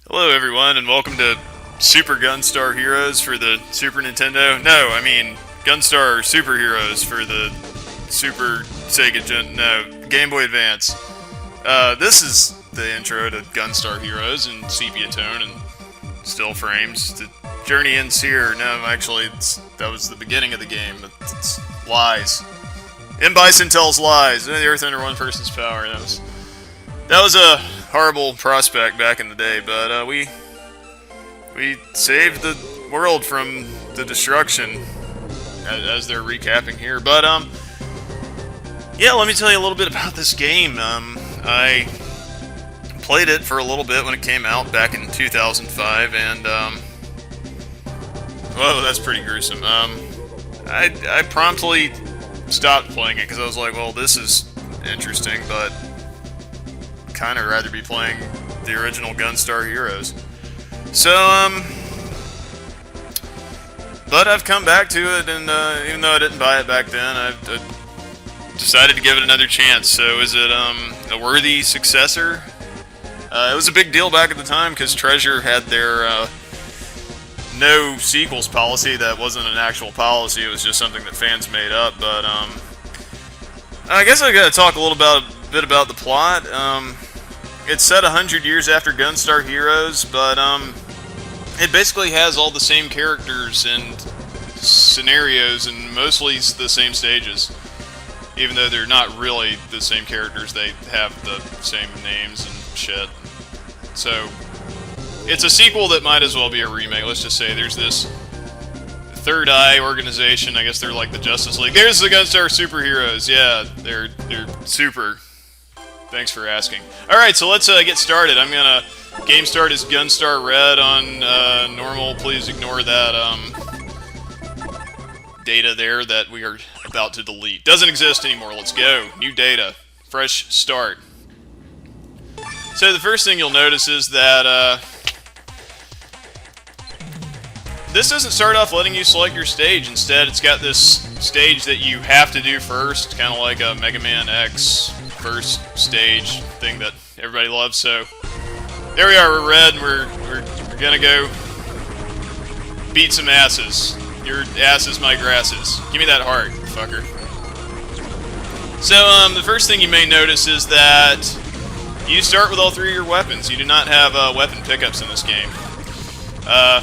Hello everyone and welcome to Super Gunstar Heroes for the Super Nintendo. No, I mean Gunstar Super Heroes for the Super Game Boy Advance. This is the intro to Gunstar Heroes in sepia tone and still frames. The journey ends here. No, actually, that was the beginning of the game. It's lies. M. Bison tells lies. The Earth under one person's power. That was a horrible prospect back in the day, but we saved the world from the destruction, as they're recapping here. But yeah, let me tell you a little bit about this game. I played it for a little bit when it came out back in 2005, and whoa, that's pretty gruesome. I promptly stopped playing it because I was like, well, this is interesting, but kind of rather be playing the original Gunstar Heroes. So, but I've come back to it, and even though I didn't buy it back then, I've decided to give it another chance. So, is it a worthy successor? It was a big deal back at the time because Treasure had their no sequels policy. That wasn't an actual policy; it was just something that fans made up. But I guess I gotta talk a little bit about the plot. It's set 100 years after Gunstar Heroes, but it basically has all the same characters and scenarios and mostly the same stages. Even though they're not really the same characters, they have the same names and shit. So, it's a sequel that might as well be a remake. Let's just say there's this Third Eye organization. I guess they're like the Justice League. There's the Gunstar superheroes. Yeah, they're super. Thanks for asking. Alright, so let's get started. I'm gonna game start as Gunstar Red on normal. Please ignore that data there that we are about to delete. Doesn't exist anymore. Let's go. New data. Fresh start. So the first thing you'll notice is that this doesn't start off letting you select your stage. Instead, it's got this stage that you have to do first, kind of like a Mega Man X first stage thing that everybody loves. So there we are. We're red, and we're gonna go beat some asses. Your ass is my grasses. Give me that heart, fucker. So the first thing you may notice is that you start with all three of your weapons. You do not have weapon pickups in this game,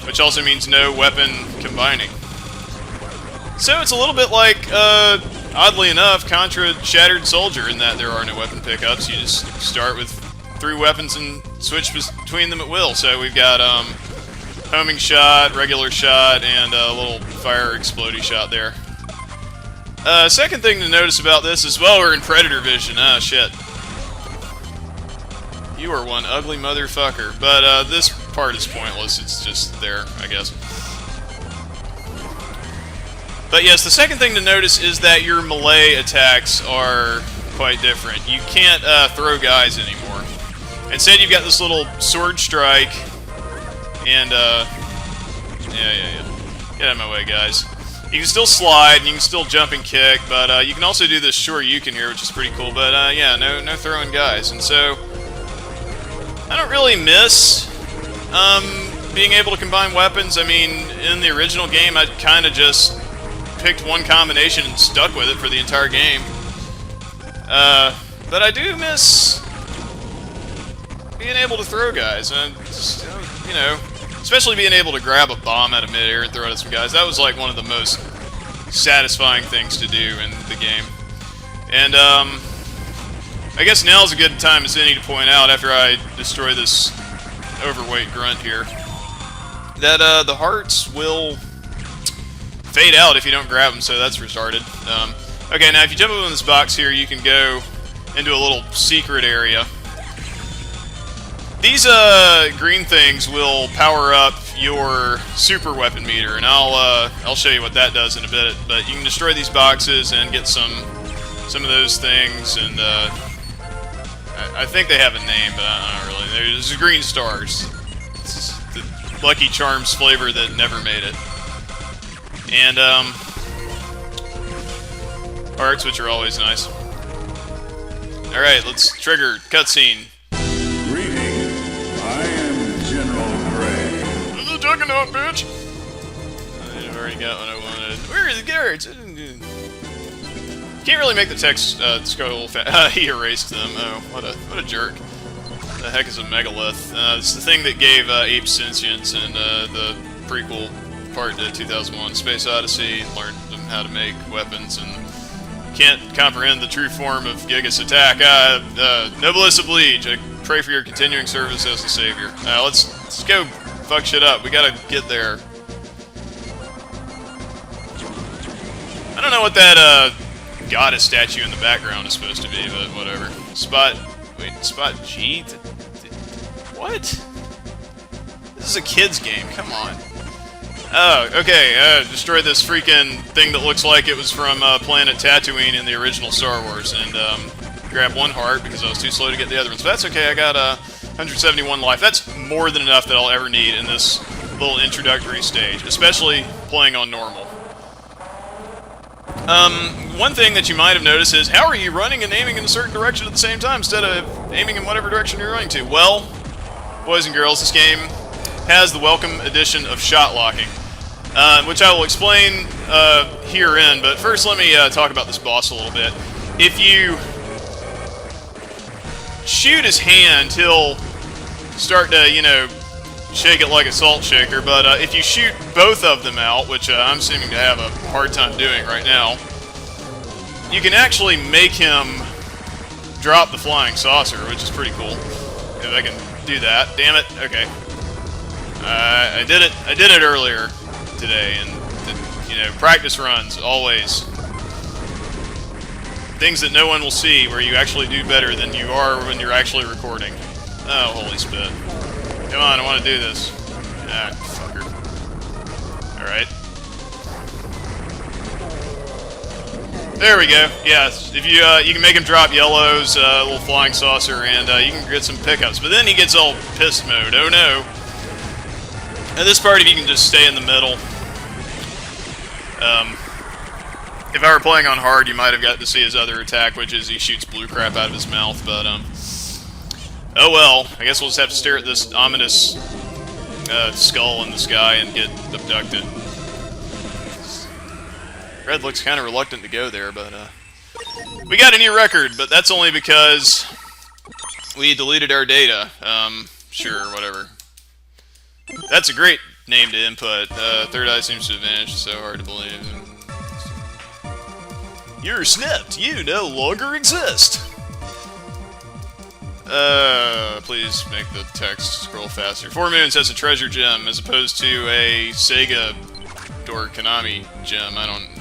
which also means no weapon combining. So it's a little bit like, oddly enough, Contra Shattered Soldier in that there are no weapon pickups. You just start with three weapons and switch between them at will. So we've got homing shot, regular shot, and a little fire explodey shot there. Second thing to notice about this is, well, we're in Predator Vision. Ah, shit. You are one ugly motherfucker. But this part is pointless. It's just there, I guess. But yes, the second thing to notice is that your melee attacks are quite different. You can't throw guys anymore. Instead, you've got this little sword strike, and yeah. Get out of my way, guys. You can still slide, and you can still jump and kick, but you can also do this Shoryuken here, which is pretty cool. But yeah, no throwing guys, and so I don't really miss being able to combine weapons. I mean, in the original game, I kind of just picked one combination and stuck with it for the entire game. But I do miss being able to throw guys, and you know, especially being able to grab a bomb out of midair and throw it at some guys. That was like one of the most satisfying things to do in the game. And I guess now's a good time as any to point out, after I destroy this overweight grunt here, that the hearts will fade out if you don't grab them, so that's retarded. Okay, now if you jump up in this box here, you can go into a little secret area. These green things will power up your super weapon meter, and I'll show you what that does in a bit. But you can destroy these boxes and get some of those things, and I think they have a name, but I don't really. There's green stars. It's the Lucky Charms flavor that never made it. And, hearts, which are always nice. Alright, let's trigger cutscene. Greetings. I am General juggernaut, bitch! I've already got what I wanted. Where are the guards? Can't really make the text scroll he erased them. Oh, what a jerk. The heck is a megalith? It's the thing that gave apes sentience in the prequel part to 2001 Space Odyssey. Learned them how to make weapons and can't comprehend the true form of Gigas attack. Noblesse oblige. I pray for your continuing service as the savior. Let's go fuck shit up. We gotta get there. I don't know what that goddess statue in the background is supposed to be, but whatever. Spot G? What? This is a kid's game, come on. Oh, okay, destroy this freaking thing that looks like it was from planet Tatooine in the original Star Wars, and grab one heart because I was too slow to get the other ones. But that's okay, I got 171 life. That's more than enough that I'll ever need in this little introductory stage, especially playing on normal. One thing that you might have noticed is, how are you running and aiming in a certain direction at the same time instead of aiming in whatever direction you're running to? Well, boys and girls, this game has the welcome addition of shot locking, which I will explain herein, but first let me talk about this boss a little bit. If you shoot his hand, he'll start to, you know, shake it like a salt shaker, but if you shoot both of them out, which I'm seeming to have a hard time doing right now, you can actually make him drop the flying saucer, which is pretty cool. If I can do that. Damn it. Okay. I did it earlier today, and, you know, practice runs, always. Things that no one will see, where you actually do better than you are when you're actually recording. Oh, holy spit. Come on, I want to do this. Ah, fucker. Alright. There we go. Yeah, if you can make him drop yellows, a little flying saucer, and you can get some pickups. But then he gets all pissed mode. Oh no. At this part, if you can just stay in the middle. If I were playing on hard, you might have got to see his other attack, which is he shoots blue crap out of his mouth, but, oh well, I guess we'll just have to stare at this ominous skull in the sky and get abducted. Red looks kind of reluctant to go there, but we got a new record, but that's only because we deleted our data. Sure, whatever. That's a great name to input. Third eye seems to have vanished, so hard to believe. You're snipped. You no longer exist. Please make the text scroll faster. 4 Moons has a treasure gem as opposed to a Sega or Konami gem.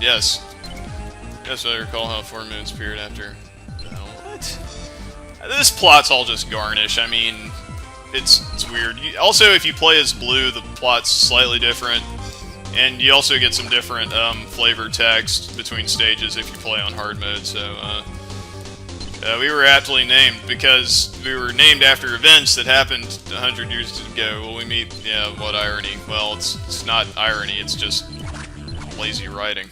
Yes, I recall how 4 Moons appeared after. What? This plot's all just garnish. I mean, it's weird. Also, if you play as blue, the plot's slightly different. And you also get some different flavor text between stages if you play on hard mode, so we were aptly named because we were named after events that happened 100 years ago. Well, we meet, yeah, what irony? Well, it's not irony, it's just lazy writing.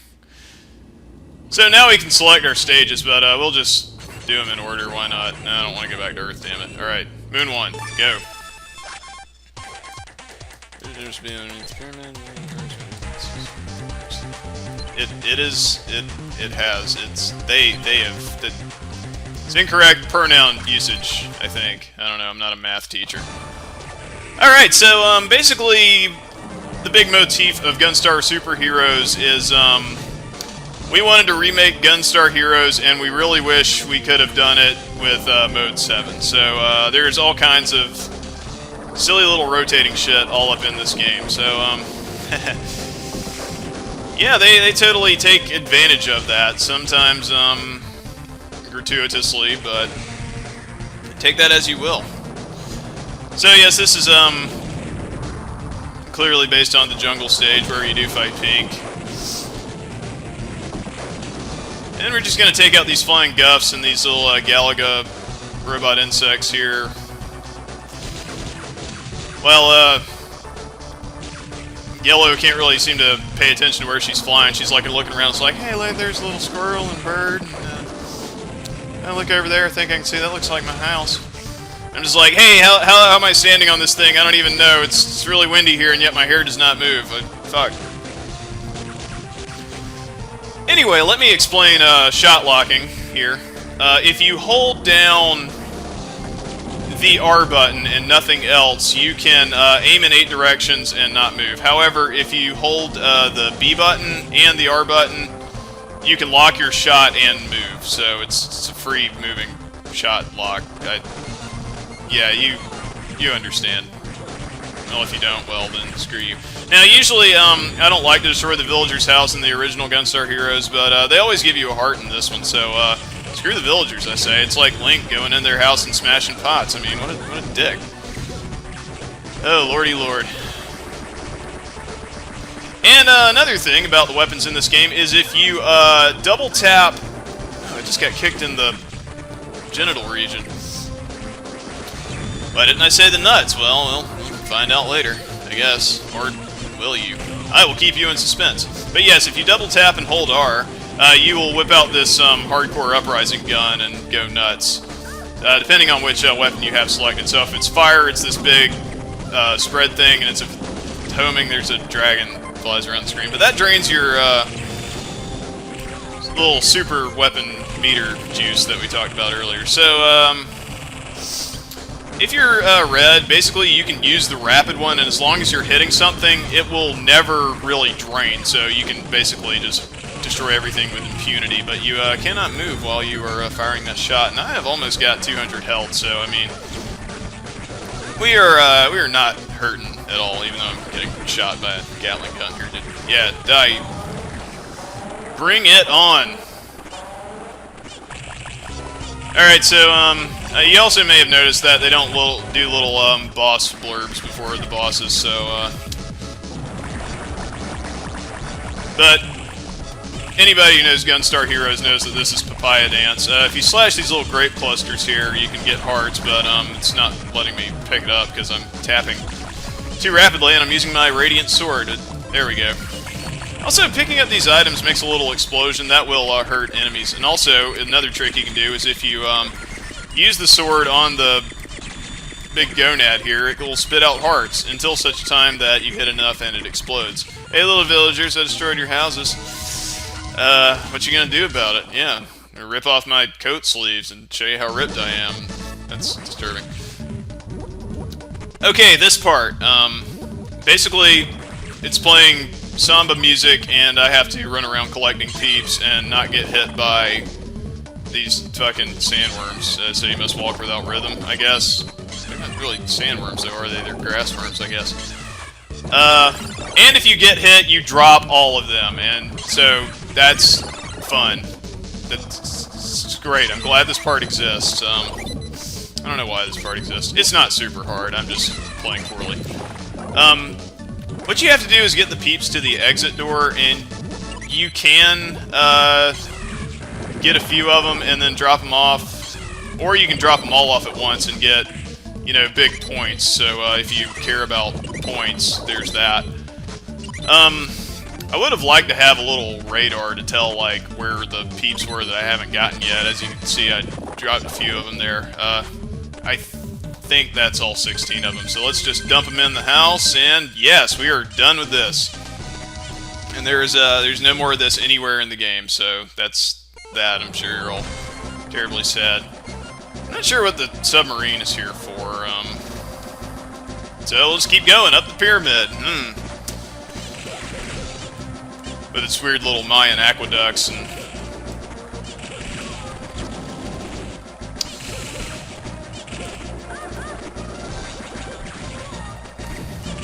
So now we can select our stages, but we'll just do them in order, why not? No, I don't want to go back to Earth, damn it. Alright, Moon 1, go. There's been an experiment. They have, it's incorrect pronoun usage, I think. I don't know, I'm not a math teacher. Alright, so, basically, the big motif of Gunstar Superheroes is, we wanted to remake Gunstar Heroes, and we really wish we could have done it with, Mode 7. So, there's all kinds of silly little rotating shit all up in this game, so, yeah, they totally take advantage of that, sometimes, gratuitously, but take that as you will. So, yes, this is, clearly based on the jungle stage where you do fight Pink. And we're just gonna take out these flying guffs and these little, Galaga robot insects here. Well, Yellow can't really seem to pay attention to where she's flying. She's like looking around. It's like, hey, look, there's a little squirrel and bird. And, I look over there. I think I can see that looks like my house. I'm just like, hey, how am I standing on this thing? I don't even know. It's really windy here, and yet my hair does not move. Fuck. Anyway, let me explain shot locking here. If you hold down the R button and nothing else, you can aim in 8 directions and not move. However, if you hold the B button and the R button, you can lock your shot and move. So it's a free moving shot lock. Yeah, you understand. Well, if you don't, well, then screw you. Now, usually, I don't like to destroy the villager's house in the original Gunstar Heroes, but they always give you a heart in this one, so screw the villagers, I say. It's like Link going in their house and smashing pots. I mean, what a dick. Oh, lordy lord. And another thing about the weapons in this game is if you double tap... Oh, I just got kicked in the genital region. Why didn't I say the nuts? Well, we'll find out later, I guess. Or will you? I will keep you in suspense. But yes, if you double tap and hold R, you will whip out this hardcore uprising gun and go nuts. Depending on which weapon you have selected. So if it's fire, it's this big spread thing, and it's a homing, there's a dragon flies around the screen. But that drains your little super weapon meter juice that we talked about earlier. So, if you're red, basically you can use the rapid one, and as long as you're hitting something, it will never really drain, so you can basically just destroy everything with impunity, but you cannot move while you are firing that shot, and I have almost got 200 health, so, I mean, we are not hurting at all, even though I'm getting shot by a Gatling gun here. Yeah, die. Bring it on. Alright, so, you also may have noticed that they don't do little boss blurbs before the bosses, so but anybody who knows Gunstar Heroes knows that this is Papaya Dance. If you slash these little grape clusters here, you can get hearts, but it's not letting me pick it up because I'm tapping too rapidly, and I'm using my Radiant Sword. There we go. Also, picking up these items makes a little explosion. That will hurt enemies. And also, another trick you can do is if you use the sword on the big gonad here, it will spit out hearts until such time that you hit enough and it explodes. Hey, little villagers, I destroyed your houses. What you gonna do about it? Yeah, rip off my coat sleeves and show you how ripped I am. That's disturbing. Okay, this part. Basically, it's playing samba music, and I have to run around collecting peeps and not get hit by these fucking sandworms. So you must walk without rhythm, I guess. They're not really sandworms, though, are they? They're grass worms, I guess. And if you get hit, you drop all of them, and so that's fun. That's great. I'm glad this part exists. I don't know why this part exists. It's not super hard. I'm just playing poorly. What you have to do is get the peeps to the exit door, and you can get a few of them and then drop them off, or you can drop them all off at once and get, you know, big points. So if you care about points, there's that. I would have liked to have a little radar to tell, like, where the peeps were that I haven't gotten yet. As you can see, I dropped a few of them there. I think that's all 16 of them. So let's just dump them in the house, and yes, we are done with this. And there's no more of this anywhere in the game, so that's that. I'm sure you're all terribly sad. I'm not sure what the submarine is here for. So let's keep going up the pyramid. With its weird little Mayan aqueducts and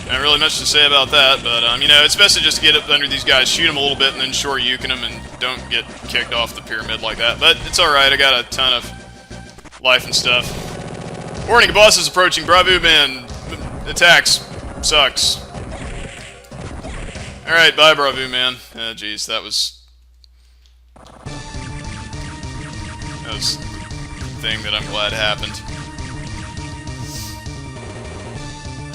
not really much to say about that, but, you know, it's best to just get up under these guys, shoot them a little bit, and then short-yuking them, and don't get kicked off the pyramid like that. But it's alright, I got a ton of life and stuff. Warning, a boss is approaching. Bravo, man. Attacks. Sucks. Alright, bye, Bravo, man. Jeez, that was a thing that I'm glad happened.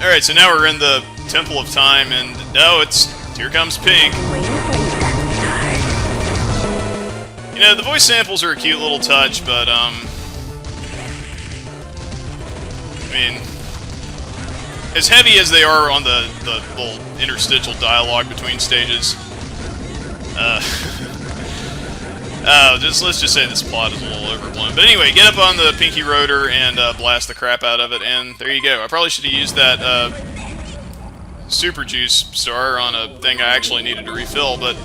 Alright, so now we're in the Temple of Time, and here comes Pink. You know, the voice samples are a cute little touch, but, mean, as heavy as they are on the little interstitial dialogue between stages, let's just say this plot is a little overblown. But anyway, get up on the Pinky Rotor and blast the crap out of it, and there you go. I probably should have used that Super Juice Star on a thing I actually needed to refill, but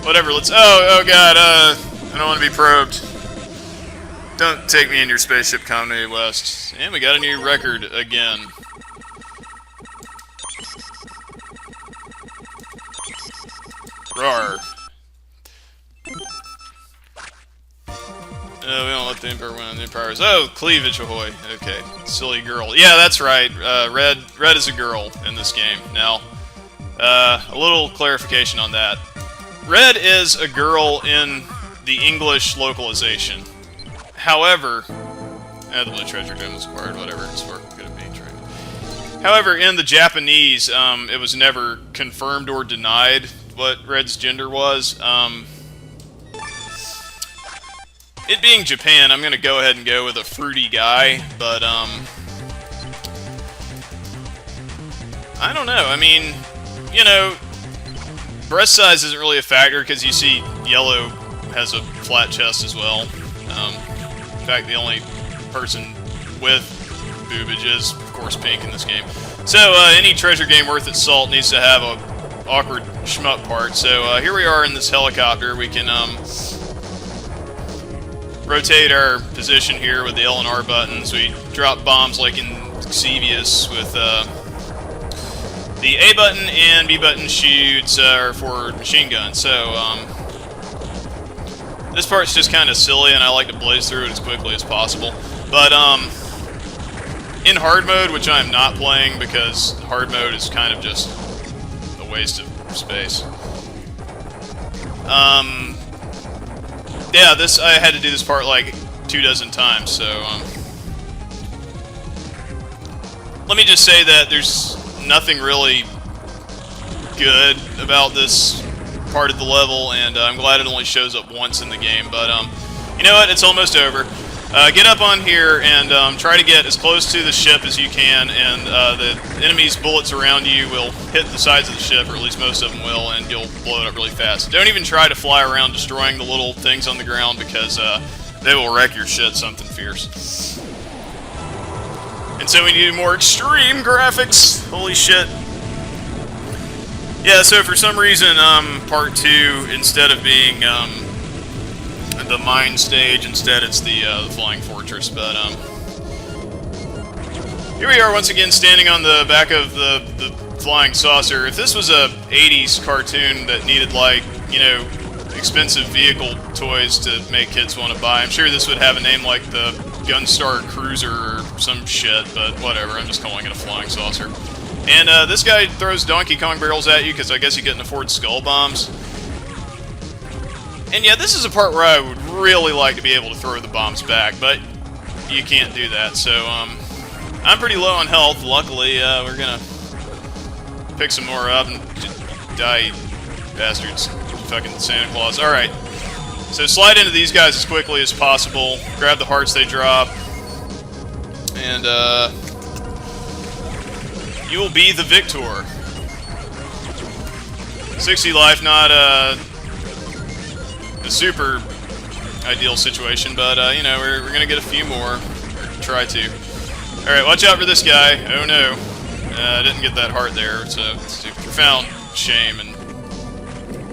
whatever. Let's. Oh God! I don't want to be probed. Don't take me in your spaceship, Comedy West. And we got a new record again. Rawr. We don't let the Emperor win. The Empire's... Oh, cleavage, ahoy. Okay, silly girl. Yeah, that's right. Red is a girl in this game. Now, a little clarification on that. Red is a girl in the English localization. However... the Blue Treasure Gem was acquired, whatever. It's for good at being trained. However, in the Japanese, it was never confirmed or denied what Red's gender was. It being Japan, I'm gonna go ahead and go with a fruity guy, but, I don't know. I mean, you know, breast size isn't really a factor, because you see Yellow has a flat chest as well. In fact, the only person with boobage is, of course, Pink in this game. So, any treasure game worth its salt needs to have a awkward shmup part. So, here we are in this helicopter. We can, rotate our position here with the L and R buttons. We drop bombs like in Xevious with the A button and B button shoots are for machine guns. So this part's just kind of silly, and I like to blaze through it as quickly as possible. But in hard mode, which I'm not playing because hard mode is kind of just a waste of space. Yeah, I had to do this part like 24 times, so, let me just say that there's nothing really good about this part of the level, and I'm glad it only shows up once in the game, but, you know what, it's almost over. Get up on here and try to get as close to the ship as you can, and the enemy's bullets around you will hit the sides of the ship, or at least most of them will, and you'll blow it up really fast. Don't even try to fly around destroying the little things on the ground, because they will wreck your shit something fierce. And so we need more extreme graphics. Holy shit. Yeah, so for some reason, part 2, instead of being the mine stage, instead it's the flying fortress. But here we are once again standing on the back of the flying saucer. If this was a 80s cartoon that needed, like, you know, expensive vehicle toys to make kids want to buy, I'm sure this would have a name like the Gunstar Cruiser or some shit, but whatever, I'm just calling it a flying saucer. And this guy throws Donkey Kong barrels at you because I guess he couldn't afford skull bombs. And yeah, this is a part where I would really like to be able to throw the bombs back, but you can't do that. So, I'm pretty low on health. Luckily, we're gonna pick some more up and die, bastards. Fucking Santa Claus. Alright. So slide into these guys as quickly as possible. Grab the hearts they drop. And, you will be the victor. 60 life, not, a super ideal situation, but, you know, we're gonna get a few more. Or try to. Alright, watch out for this guy. Oh no. I didn't get that heart there. It's a profound shame and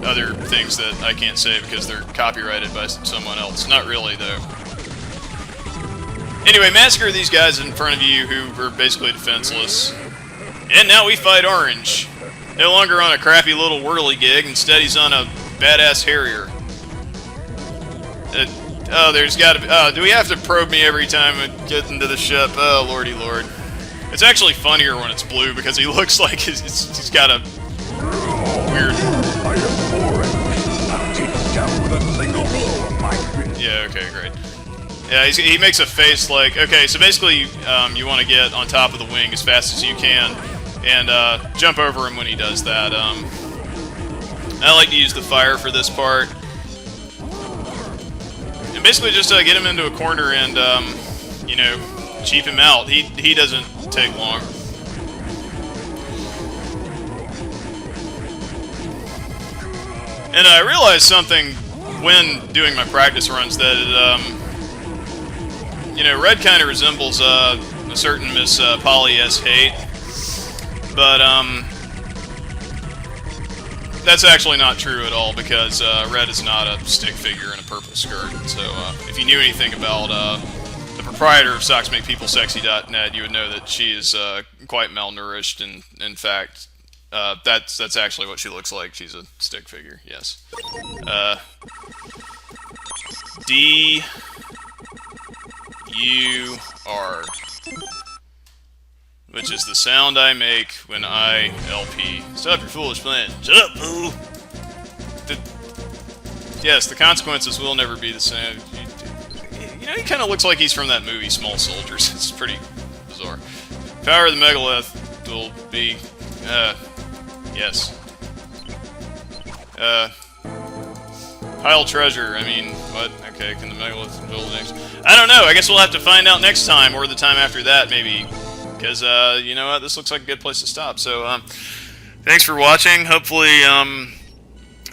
other things that I can't say because they're copyrighted by someone else. Not really, though. Anyway, massacre these guys in front of you who are basically defenseless. And now we fight Orange. No longer on a crappy little whirly gig, instead he's on a badass Harrier. Oh, there's gotta be... Oh, do we have to probe me every time we get into the ship? Oh, lordy lord. It's actually funnier when it's blue because he looks like he's got a weird... Yeah, okay, great. Yeah, he makes a face like... Okay, so basically, you want to get on top of the wing as fast as you can, and jump over him when he does that. I like to use the fire for this part. And basically just get him into a corner and, you know, cheap him out. He doesn't take long. And I realized something when doing my practice runs that you know, red kind of resembles a certain Miss Polly S. Hate, but that's actually not true at all, because red is not a stick figure in a purple skirt. So if you knew anything about the proprietor of SocksMakePeopleSexy.net, you would know that she is quite malnourished, and in fact, that's actually what she looks like. She's a stick figure. Yes. D U R, which is the sound I make when I LP. Stop your foolish plan. Shut up, fool. Yes, the consequences will never be the same. You know, he kind of looks like he's from that movie, Small Soldiers. It's pretty bizarre. Power of the Megalith will be, yes. Pile treasure, I mean, what? Okay, can the Megalith build next? I don't know, I guess we'll have to find out next time, or the time after that, maybe. Because, you know what, this looks like a good place to stop. So, thanks for watching. Hopefully,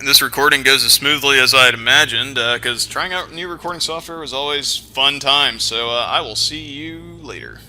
this recording goes as smoothly as I had imagined, because trying out new recording software was always fun time. So, I will see you later.